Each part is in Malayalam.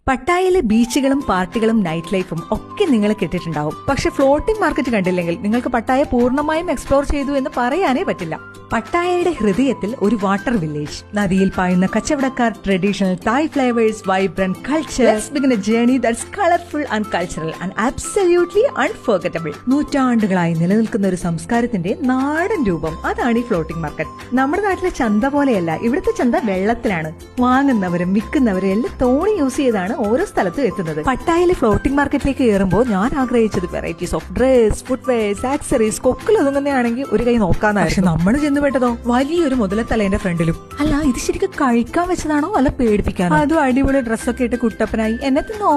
പട്ടായയിലെ ബീച്ചുകളും പാർട്ടികളും നൈറ്റ് ലൈഫും ഒക്കെ നിങ്ങൾ കേട്ടിട്ടുണ്ടാവും. പക്ഷെ ഫ്ലോട്ടിംഗ് മാർക്കറ്റ് കണ്ടില്ലെങ്കിൽ നിങ്ങൾക്ക് പട്ടായ പൂർണ്ണമായും എക്സ്പ്ലോർ ചെയ്തു എന്ന് പറയാനേ പറ്റില്ല. പട്ടായയുടെ ഹൃദയത്തിൽ ഒരു വാട്ടർ വില്ലേജ്, നദിയിൽ പായുന്ന കച്ചവടക്കാർ, traditional Thai flavours, vibrant culture. Let's begin a journey that's colourful and cultural and absolutely unforgettable. നൂറ്റാണ്ടുകളായി നിലനിൽക്കുന്ന ഒരു സംസ്കാരത്തിന്റെ നാടൻ രൂപം, അതാണ് ഈ ഫ്ലോട്ടിംഗ് മാർക്കറ്റ്. നമ്മുടെ നാട്ടിലെ ചന്ത പോലെയല്ല, ഇവിടുത്തെ ചന്ത വെള്ളത്തിലാണ്. വാങ്ങുന്നവരും വിൽക്കുന്നവരും എല്ലാം തോണി യൂസ് ചെയ്താണ് ഓരോ സ്ഥലത്തും എത്തുന്നത്. പട്ടായയിലെ ഫ്ലോട്ടിംഗ് മാർക്കറ്റിലേക്ക് കയറുമ്പോൾ ഞാൻ ആഗ്രഹിച്ചത് varieties of dress, footwears, accessories, കൊക്കിലൊതുങ്ങുന്നതാണെങ്കിൽ ഒരു കൈ നോക്കാന്നായിരുന്നു. പക്ഷെ നമ്മൾ ചെന്നുപെട്ടതോ വലിയൊരു മുതലത്തലേന്റെ ഫ്രണ്ടിലും. അല്ല, ഇത് ശരിക്കും കഴിക്കാൻ വെച്ചതാണോ അല്ല പേടിപ്പിക്കാനോ? അതും അടിപൊളി ഡ്രസ്സൊക്കെ ഇട്ട് കുട്ടപ്പനായി എന്നെ തിന്നോ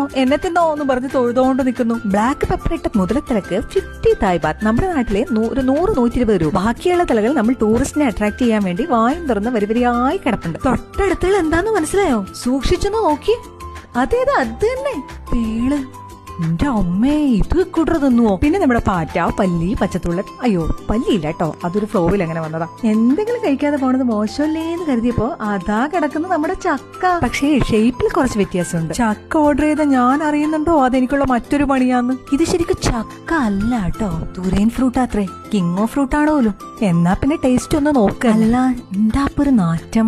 എന്ന് പറഞ്ഞ് തൊഴുതുകൊണ്ട് നിൽക്കുന്നു. ബ്ലാക്ക് പെപ്പർ ഇട്ട മുതലത്തലക്ക് 50 തായ് ബാത്ത്, നമ്മുടെ നാട്ടിലെ 100-120 രൂപ. ബാക്കിയുള്ള തലകൾ നമ്മൾ ടൂറിസ്റ്റിനെ അട്രാക്ട് ചെയ്യാൻ വേണ്ടി വായും തുറന്ന് വരിവരിയായി കിടപ്പുണ്ട്. തൊട്ടടുത്തുകൾ എന്താന്ന് മനസ്സിലായോ? സൂക്ഷിച്ചൊന്ന് നോക്കി. അതേതാ, അത് തന്നെ പേള്. എന്റെ അമ്മേ, ഇത് കൂട്ടർ തിന്നുവോ? പിന്നെ നമ്മുടെ പാറ്റ, പല്ലി, പച്ചത്തുള്ളൻ. അയ്യോ, പല്ലിയില്ല കേട്ടോ, അതൊരു ഫ്ലോയിൽ അങ്ങനെ വന്നതാ. എന്തെങ്കിലും കഴിക്കാതെ പോണത് മോശമല്ലേന്ന് കരുതിയപ്പോ അതാ കിടക്കുന്നത് നമ്മുടെ ചക്ക. പക്ഷേ ഷേപ്പിൽ കുറച്ച് വ്യത്യാസമുണ്ട്. ചക്ക ഓർഡർ ചെയ്ത ഞാൻ അറിയുന്നുണ്ടോ അതെനിക്കുള്ള മറ്റൊരു പണിയാന്ന്? ഇത് ശരിക്കും ചക്ക അല്ല കേട്ടോ, തുരൈൻ ഫ്രൂട്ട് അത്രേ. കിങ് ഓഫ് ഫ്രൂട്ട് ആണോ പോലും. എന്നാ പിന്നെ ടേസ്റ്റ് ഒന്ന് നോക്ക. അല്ല, എന്താ അപ്പൊ ഒരു നാറ്റം?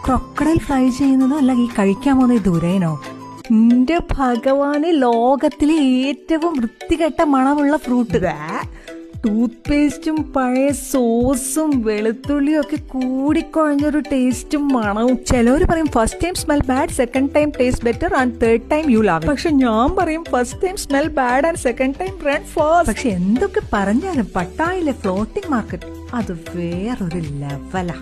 ക്രൊക്കഡൈൽ ഫ്രൈ ചെയ്യുന്നതോ അല്ല ഈ കഴിക്കാൻ പോകുന്ന ഈ തുരൈനോ? എന്റെ ഭഗവാനെ, ലോകത്തിലെ ഏറ്റവും വൃത്തികെട്ട മണമുള്ള ഫ്രൂട്ട്. ടൂത്ത് പേസ്റ്റും പഴയ സോസും വെളുത്തുള്ളിയും ഒക്കെ കൂടിക്കുഴഞ്ഞൊരു ടേസ്റ്റും മണവും. ചിലവര് പറയും first time smell bad, second time taste better and third time you love. പക്ഷെ ഞാൻ പറയും first time smell bad and second time run fast. പക്ഷെ എന്തൊക്കെ പറഞ്ഞാലും പട്ടായയിലെ ഫ്ലോട്ടിംഗ് മാർക്കറ്റ് അത് വേറൊരു ലെവലാ.